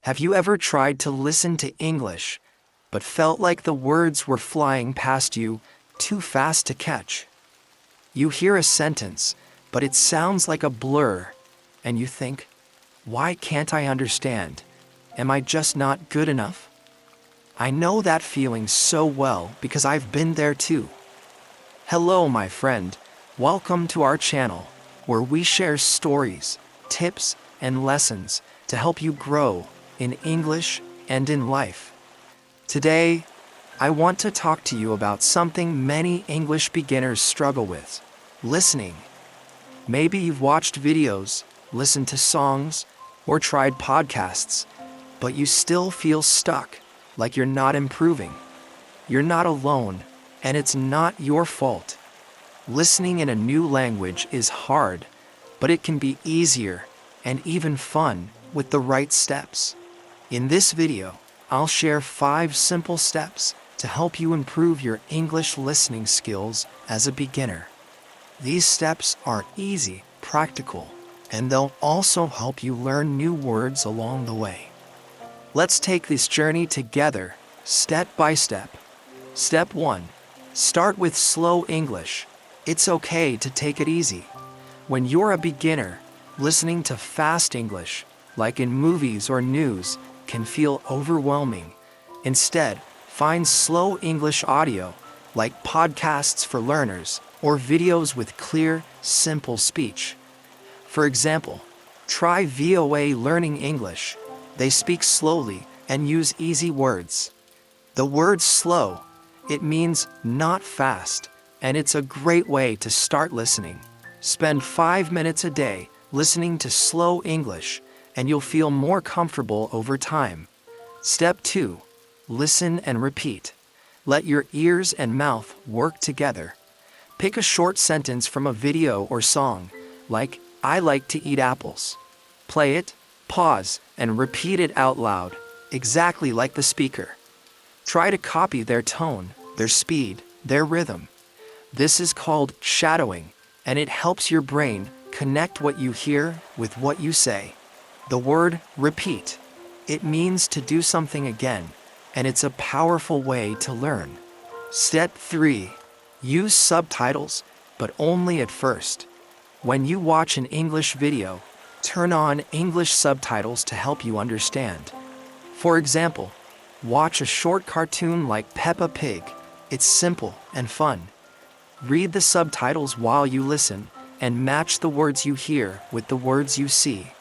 Have you ever tried to listen to English, but felt like the words were flying past you, too fast to catch? You hear a sentence, but it sounds like a blur, and you think, why can't I understand? Am I just not good enough? I know that feeling so well because I've been there too. Hello, my friend. Welcome to our channel, where we share stories, tips, and lessons to help you grow in English and in life. Today, I want to talk to you about something many English beginners struggle with: listening. Maybe you've watched videos, listened to songs, or tried podcasts, but you still feel stuck, like you're not improving. You're not alone, and it's not your fault. Listening in a new language is hard, but it can be easier and even fun with the right steps. In this video, I'll share 5 simple steps to help you improve your English listening skills as a beginner. These steps are easy, practical, and they'll also help you learn new words along the way. Let's take this journey together, step by step. Step 1. Start with slow English. It's okay to take it easy. When you're a beginner, listening to fast English, like in movies or news, can feel overwhelming. Instead, find slow English audio, like podcasts for learners or videos with clear, simple speech. For example, try VOA Learning English. They speak slowly and use easy words. The word slow, it means not fast, and it's a great way to start listening. Spend 5 minutes a day listening to slow English, and you'll feel more comfortable over time. Step 2. Listen and repeat. Let your ears and mouth work together. Pick a short sentence from a video or song, like, "I like to eat apples." Play it, pause, and repeat it out loud, exactly like the speaker. Try to copy their tone, their speed, their rhythm. This is called shadowing, and it helps your brain connect what you hear with what you say. The word repeat, it means to do something again, and it's a powerful way to learn. Step 3. Use subtitles, but only at first. When you watch an English video, turn on English subtitles to help you understand. For example, watch a short cartoon like Peppa Pig. It's simple and fun. Read the subtitles while you listen, and match the words you hear with the words you see.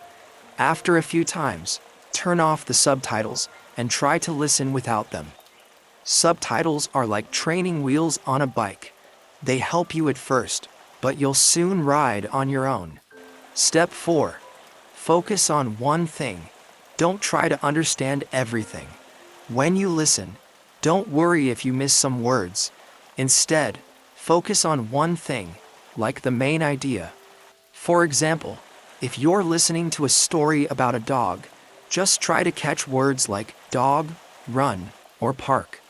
After a few times, turn off the subtitles and try to listen without them. Subtitles are like training wheels on a bike. They help you at first, but you'll soon ride on your own. Step 4. Focus on one thing. Don't try to understand everything. When you listen, don't worry if you miss some words. Instead, focus on one thing, like the main idea. For example, if you're listening to a story about a dog, just try to catch words like dog, run, or park.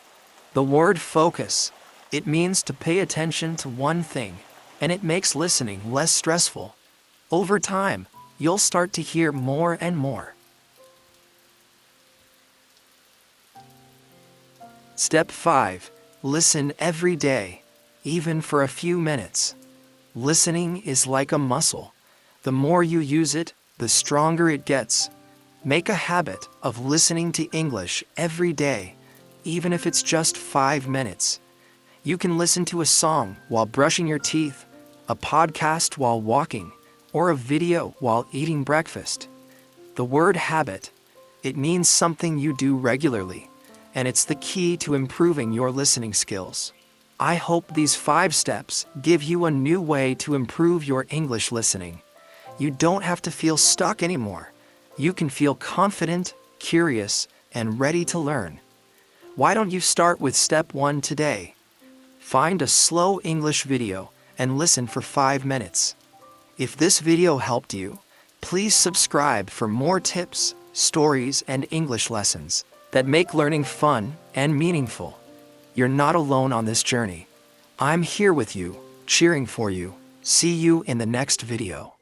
The word focus, it means to pay attention to one thing, and it makes listening less stressful. Over time, you'll start to hear more and more. Step 5. Listen every day, even for a few minutes. Listening is like a muscle. The more you use it, the stronger it gets. Make a habit of listening to English every day, even if it's just 5 minutes. You can listen to a song while brushing your teeth, a podcast while walking, or a video while eating breakfast. The word habit, it means something you do regularly, and it's the key to improving your listening skills. I hope these 5 steps give you a new way to improve your English listening. You don't have to feel stuck anymore. You can feel confident, curious, and ready to learn. Why don't you start with step 1 today? Find a slow English video and listen for 5 minutes. If this video helped you, please subscribe for more tips, stories, and English lessons that make learning fun and meaningful. You're not alone on this journey. I'm here with you, cheering for you. See you in the next video.